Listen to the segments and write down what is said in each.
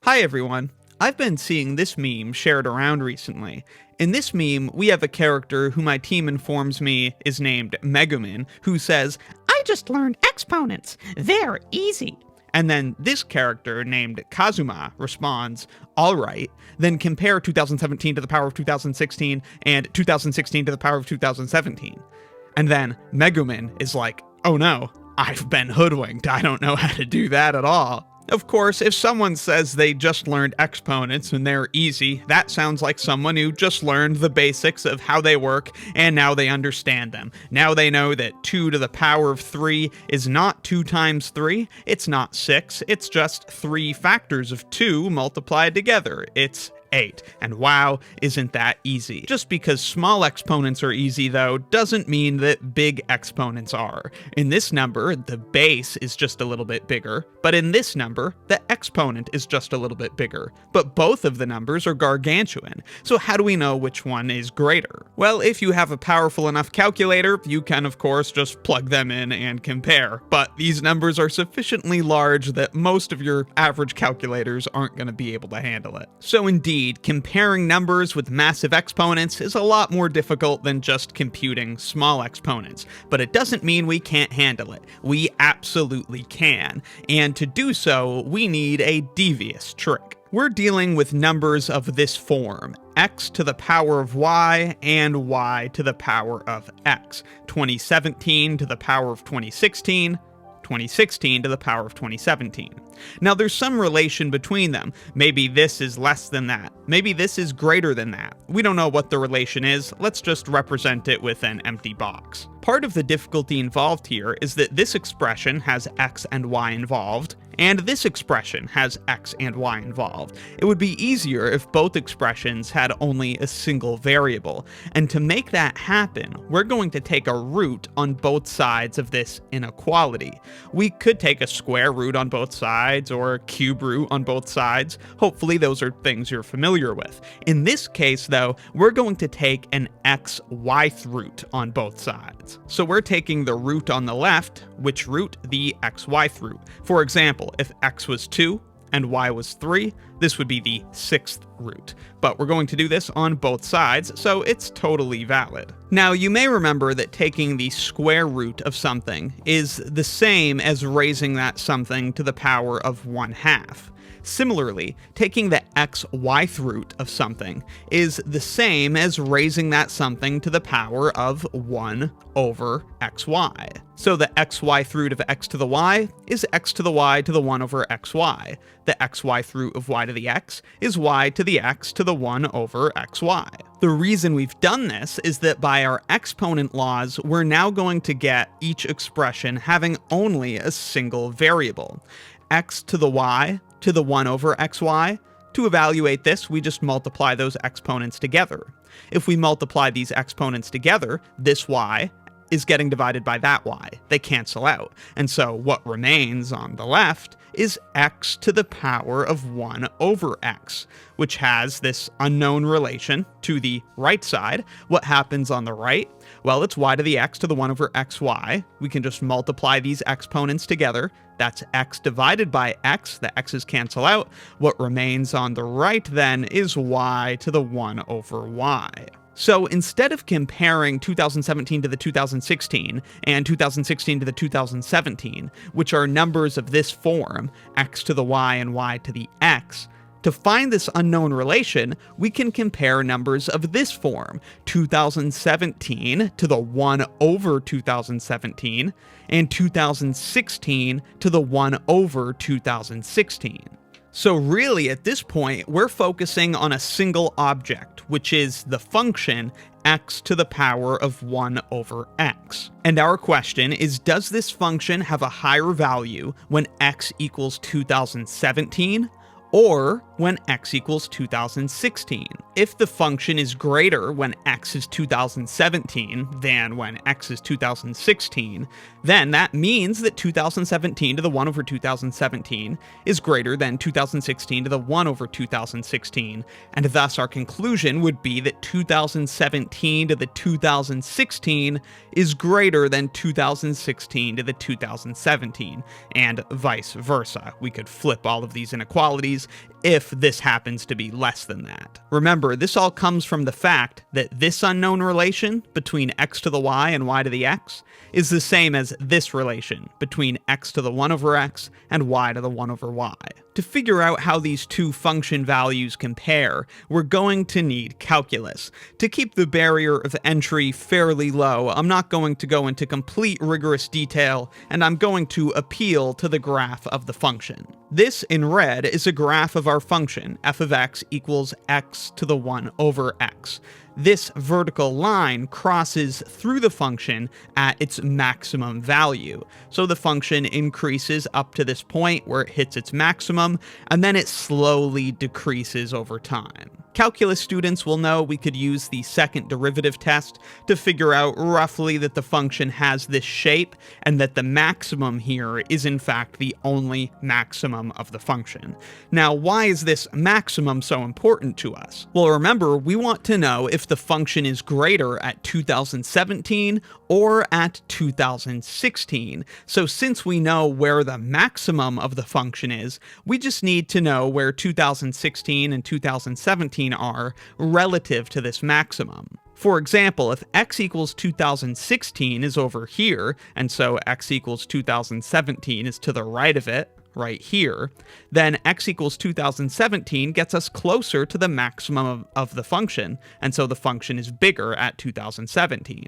Hi everyone. I've been seeing this meme shared around recently. In this meme, we have a character who my team informs me is named Megumin, who says, "I just learned exponents. They're easy." And then this character named Kazuma responds, "Alright, then compare 2017 to the power of 2016 and 2016 to the power of 2017. And then Megumin is like, "Oh no, I've been hoodwinked. I don't know how to do that at all." Of course, if someone says they just learned exponents and they're easy, that sounds like someone who just learned the basics of how they work and now they understand them. Now they know that 2 to the power of 3 is not 2 times 3, it's not 6, it's just 3 factors of 2 multiplied together. It's 8. And wow, isn't that easy? Just because small exponents are easy, though, doesn't mean that big exponents are. In this number, the base is just a little bit bigger, but in this number, the exponent is just a little bit bigger. But both of the numbers are gargantuan, so how do we know which one is greater? Well, if you have a powerful enough calculator, you can of course just plug them in and compare, but these numbers are sufficiently large that most of your average calculators aren't going to be able to handle it. So indeed, comparing numbers with massive exponents is a lot more difficult than just computing small exponents, but it doesn't mean we can't handle it. We absolutely can, and to do so, we need a devious trick. We're dealing with numbers of this form, x to the power of y and y to the power of x, 2017 to the power of 2016, 2016 to the power of 2017. Now there's some relation between them. Maybe this is less than that. Maybe this is greater than that. We don't know what the relation is. Let's just represent it with an empty box. Part of the difficulty involved here is that this expression has x and y involved, and this expression has x and y involved. It would be easier if both expressions had only a single variable, and to make that happen, we're going to take a root on both sides of this inequality. We could take a square root on both sides, or a cube root on both sides. Hopefully those are things you're familiar with. In this case, though, we're going to take an xy root on both sides. So we're taking the root on the left, which root? The xy root. For example, if x was 2 and y was 3, this would be the 6th root. But we're going to do this on both sides, so it's totally valid. Now, you may remember that taking the square root of something is the same as raising that something to the power of 1/2. Similarly, taking the xy root of something is the same as raising that something to the power of 1 over xy. So the xy root of x to the y is x to the y to the 1 over xy. The xy root of y to the x is y to the x to the 1 over xy. The reason we've done this is that by our exponent laws, we're now going to get each expression having only a single variable. X to the y to the 1 over xy. To evaluate this, we just multiply those exponents together. If we multiply these exponents together, this y is getting divided by that y. They cancel out. And so what remains on the left is x to the power of 1 over x, which has this unknown relation to the right side. What happens on the right? Well, it's y to the x to the 1 over xy. We can just multiply these exponents together. That's x divided by x. The x's cancel out. What remains on the right then is y to the 1 over y. So instead of comparing 2017 to the 2016 and 2016 to the 2017, which are numbers of this form, x to the y and y to the x, to find this unknown relation, we can compare numbers of this form, 2017 to the 1 over 2017, and 2016 to the 1 over 2016. So really, at this point, we're focusing on a single object, which is the function x to the power of 1 over x. And our question is, does this function have a higher value when x equals 2017 or when x equals 2016. If the function is greater when x is 2017 than when x is 2016, then that means that 2017 to the 1 over 2017 is greater than 2016 to the 1 over 2016, and thus our conclusion would be that 2017 to the 2016 is greater than 2016 to the 2017, and vice versa. We could flip all of these inequalities inequalities if this happens to be less than that. Remember, this all comes from the fact that this unknown relation between x to the y and y to the x is the same as this relation between x to the 1 over x and y to the 1 over y. To figure out how these two function values compare, we're going to need calculus. To keep the barrier of entry fairly low, I'm not going to go into complete rigorous detail, and I'm going to appeal to the graph of the function. This in red is a graph of our function, f of x equals x to the 1 over x. This vertical line crosses through the function at its maximum value. So the function increases up to this point where it hits its maximum, and then it slowly decreases over time. Calculus students will know we could use the second derivative test to figure out roughly that the function has this shape and that the maximum here is in fact the only maximum of the function. Now, why is this maximum so important to us? Well, remember, we want to know if the function is greater at 2017 or at 2016. So since we know where the maximum of the function is, we just need to know where 2016 and 2017 are relative to this maximum. For example, if x equals 2016 is over here, and so x equals 2017 is to the right of it, right here, then x equals 2017 gets us closer to the maximum of the function, and so the function is bigger at 2017.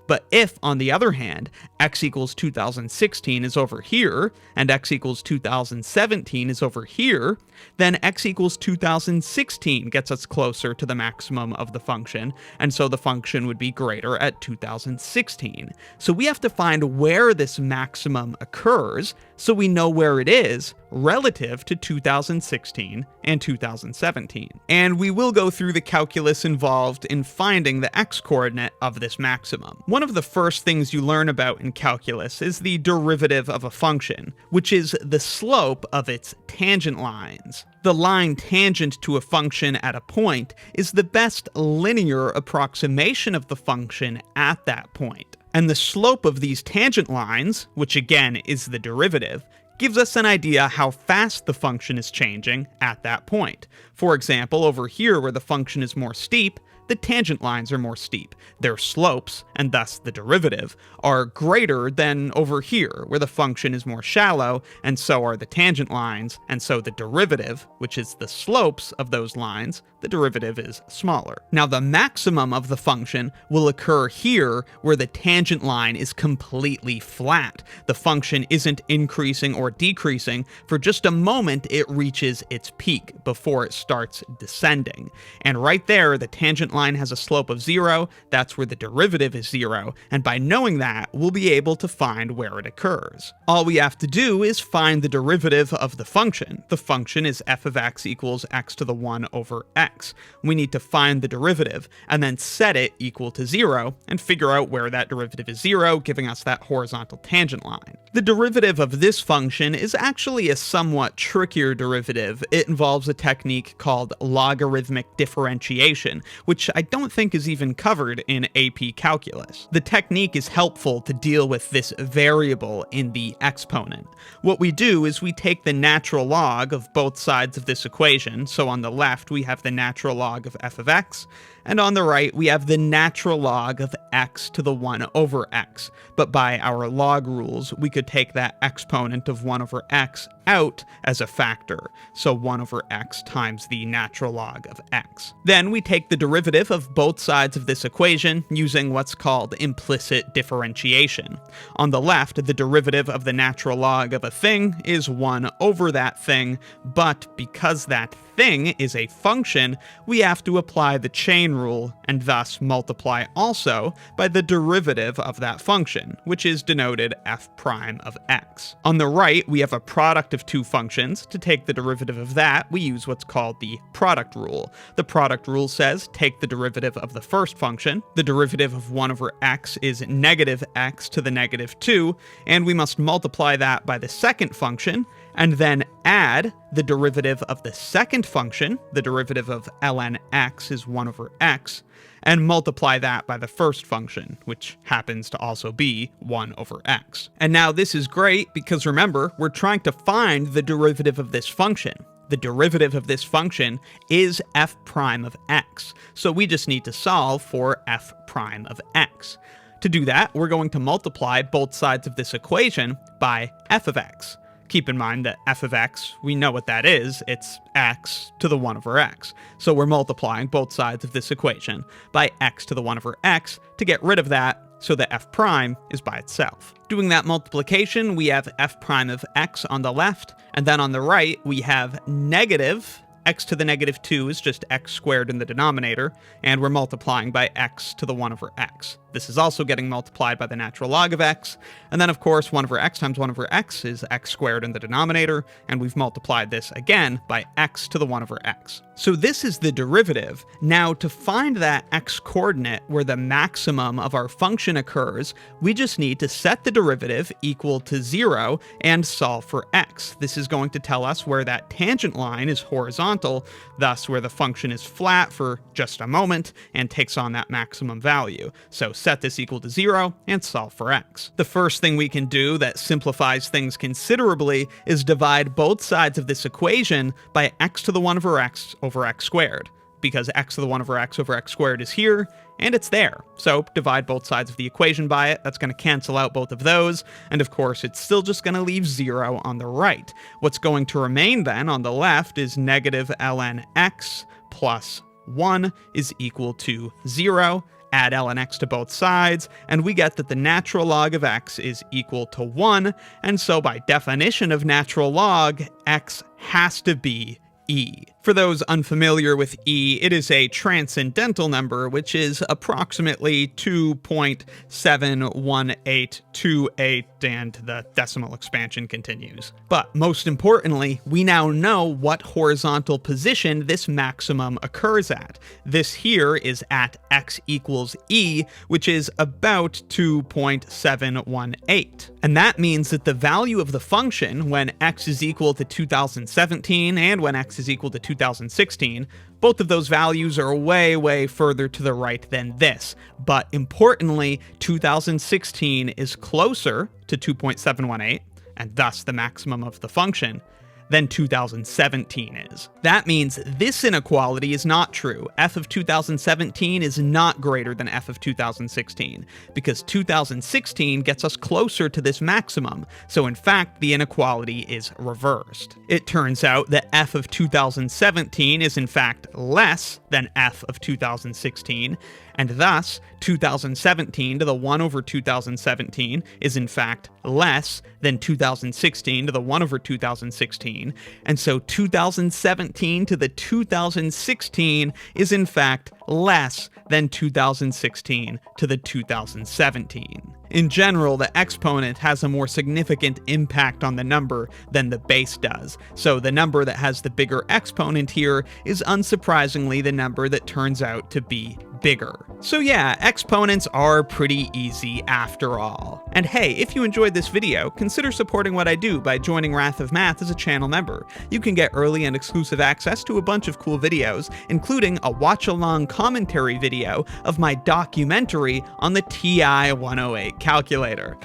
But if, on the other hand, x equals 2016 is over here, and x equals 2017 is over here, then x equals 2016 gets us closer to the maximum of the function, and so the function would be greater at 2016. So we have to find where this maximum occurs, so we know where it is relative to 2016 and 2017. And we will go through the calculus involved in finding the x-coordinate of this maximum. One of the first things you learn about in calculus is the derivative of a function, which is the slope of its tangent lines. The line tangent to a function at a point is the best linear approximation of the function at that point. And the slope of these tangent lines, which again is the derivative, gives us an idea how fast the function is changing at that point. For example, over here where the function is more steep, the tangent lines are more steep. Their slopes, and thus the derivative, are greater than over here, where the function is more shallow, and so are the tangent lines, and so the derivative, which is the slopes of those lines, the derivative is smaller. Now, the maximum of the function will occur here, where the tangent line is completely flat. The function isn't increasing or decreasing. For just a moment, it reaches its peak before it starts descending. And right there, the tangent line has a slope of 0, that's where the derivative is 0, and by knowing that, we'll be able to find where it occurs. All we have to do is find the derivative of the function. The function is f of x equals x to the 1 over x. We need to find the derivative, and then set it equal to 0, and figure out where that derivative is 0, giving us that horizontal tangent line. The derivative of this function is actually a somewhat trickier derivative. It involves a technique called logarithmic differentiation, which I don't think is even covered in AP calculus. The technique is helpful to deal with this variable in the exponent. What we do is we take the natural log of both sides of this equation, so on the left we have the natural log of f of x, and on the right we have the natural log of x to the 1 over x. But by our log rules, we could take that exponent of 1 over x out as a factor, so 1 over x times the natural log of x. Then we take the derivative of both sides of this equation using what's called implicit differentiation. On the left, the derivative of the natural log of a thing is 1 over that thing, but because that thing is a function, we have to apply the chain rule and thus multiply also by the derivative of that function, which is denoted f prime of x. On the right, we have a product of two functions. To take the derivative of that, we use what's called the product rule. The product rule says take the derivative of the first function. The derivative of 1 over x is negative x to the negative 2, and we must multiply that by the second function, and then add the derivative of the second function, the derivative of ln x is 1 over x, and multiply that by the first function, which happens to also be 1 over x. And now this is great because remember, we're trying to find the derivative of this function. The derivative of this function is f prime of x, so we just need to solve for f prime of x. To do that, we're going to multiply both sides of this equation by f of x. Keep in mind that f of x, we know what that is, it's x to the 1 over x. So we're multiplying both sides of this equation by x to the 1 over x to get rid of that, so that f prime is by itself. Doing that multiplication, we have f prime of x on the left, and then on the right, we have negative x to the negative 2 is just x squared in the denominator, and we're multiplying by x to the 1 over x. This is also getting multiplied by the natural log of x, and then of course 1 over x times 1 over x is x squared in the denominator, and we've multiplied this again by x to the 1 over x. So this is the derivative. Now to find that x coordinate where the maximum of our function occurs, we just need to set the derivative equal to 0 and solve for x. This is going to tell us where that tangent line is horizontal, thus where the function is flat for just a moment and takes on that maximum value. So set this equal to 0 and solve for x. The first thing we can do that simplifies things considerably is divide both sides of this equation by x to the 1 over x squared, because x to the 1 over x squared is here, and it's there. So divide both sides of the equation by it. That's going to cancel out both of those, and of course it's still just going to leave 0 on the right. What's going to remain then on the left is negative ln x plus 1 is equal to 0. Add ln x to both sides, and we get that the natural log of x is equal to 1, and so by definition of natural log, x has to be e. For those unfamiliar with e, it is a transcendental number, which is approximately 2.71828, and the decimal expansion continues. But most importantly, we now know what horizontal position this maximum occurs at. This here is at x equals e, which is about 2.718. And that means that the value of the function when x is equal to 2017 and when x is equal to 2016, both of those values are way further to the right than this. But importantly, 2016 is closer to 2.718, and thus the maximum of the function, than 2017 is. That means this inequality is not true. F of 2017 is not greater than f of 2016, because 2016 gets us closer to this maximum, so in fact the inequality is reversed. It turns out that f of 2017 is in fact less than f of 2016, and thus 2017 to the 1 over 2017 is in fact less than 2016 to the 1 over 2016, and so 2017 to the 2016 is in fact less than 2016 to the 2017. In general, the exponent has a more significant impact on the number than the base does, so the number that has the bigger exponent here is unsurprisingly the number that turns out to be bigger. So yeah, exponents are pretty easy after all. And hey, if you enjoyed this video, consider supporting what I do by joining Wrath of Math as a channel member. You can get early and exclusive access to a bunch of cool videos, including a watch-along commentary video of my documentary on the TI-108 calculator.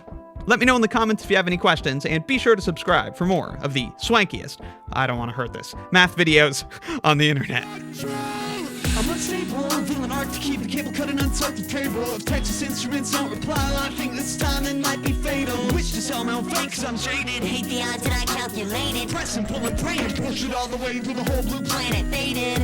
Let me know in the comments if you have any questions, and be sure to subscribe for more of the swankiest, I don't want to hurt this, math videos on the internet. I'm unstable, doing art to keep the cable cut and unsort the table. If Texas Instruments don't reply, I think this time it might be fatal. Wish to sell my own fake, cause I'm jaded. Hate the odds that I calculated. Press and pull and pray and push it all the way through the whole blue planet. Faded.